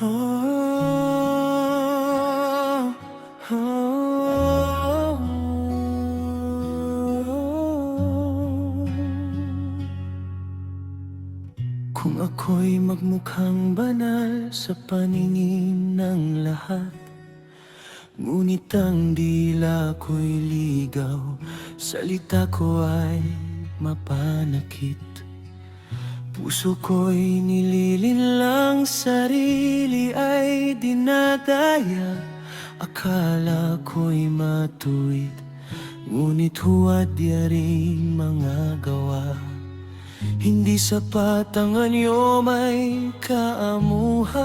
Oh, oh, Kung ako'y magmukhang banal sa paningin ng lahat, ngunit ang dila ko'y ligaw, salita ko ay mapanakit. Puso ko'y nililinlang, sarili ay dinadaya. Akala ko'y matuwid, ngunit huwad yaring mga gawa. Hindi sapat ang anyo, may kaamuhan.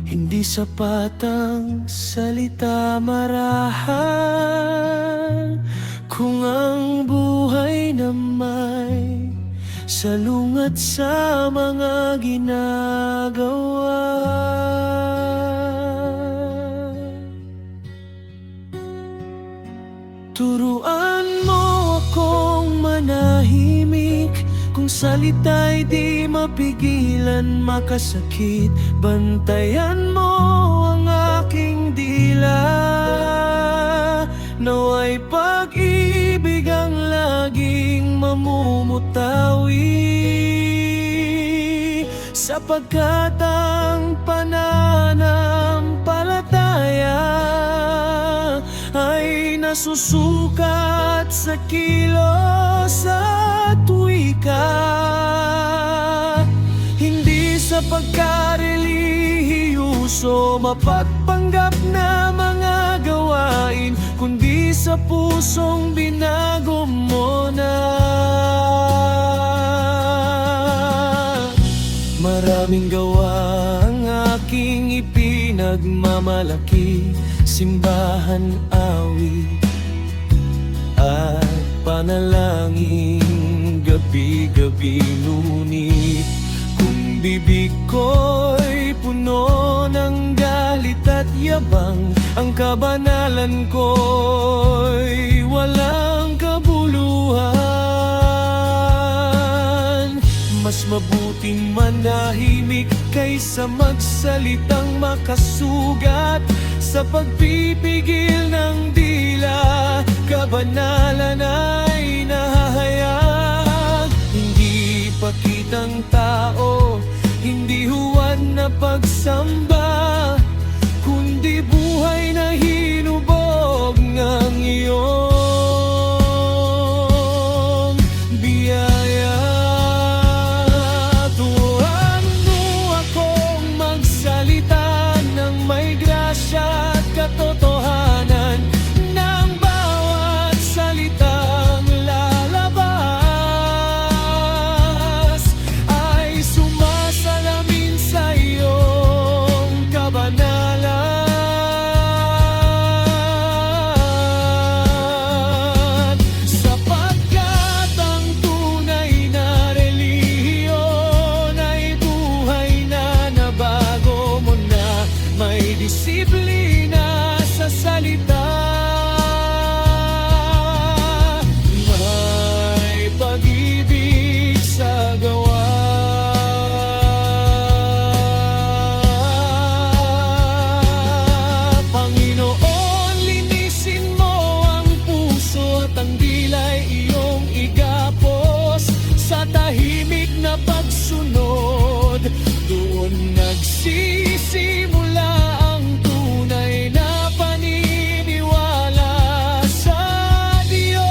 Hindi sapat ang salita, marahal. Kung ang buhay na may salungat sa mga ginagawa, turuan mo akong manahimik. Kung salita'y di mapigilan, makasakit. Bantayan mo ang aking dila, nawa'y pag-ibig ang laging mamumutawi. Sapagkat ang pananampalataya ay nasusukat sa kilos at wika. Hindi sa pagkarelihiyoso, mapagpanggap na mga gawain, kundi sa pusong binago mo na. Maraming gawa ang aking ipinagmamalaki, simbahan, awit at panalangin gabi-gabi. Ngunit kung bibig ko'y puno ng galit at yabang, ang kabanalan ko'y walang kabuluhan. Mas mabuting manahimik kaysa magsalitang makasugat. Sa pagpipigil ng dila, kabanalan ay nahahayag. Hindi pakitang tao, hindi huwad na pagsamba, kundi buhay na hinubog ng iyong biyaya. Turuan mo akong magsalita ng may grasya at katotohanan, ng bawat salitang lalabas ay sumasalamin sa iyong kabanalan. Sapagkat ang tunay na relihiyon ay buhay na nabago mo na, may disiplina sa salita, may pag-ibig sa gawa. Panginoon, linisin mo ang puso at ang dila'y iyong igapos. Sa tahimik na pagsunod, doon nagsisimula ang tunay na paniniwala sa Diyos.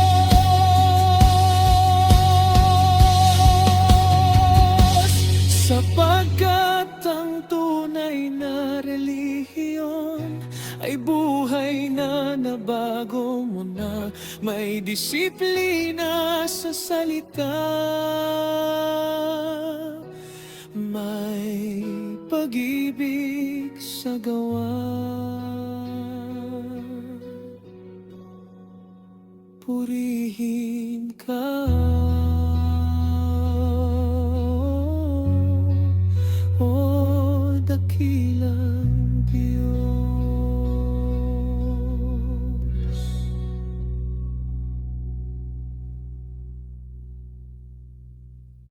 Sapagkat ang tunay na relihiyon ay buhay na nabago mo na, may disiplina sa salita, may pag-ibig sa gawa. Purihin ka.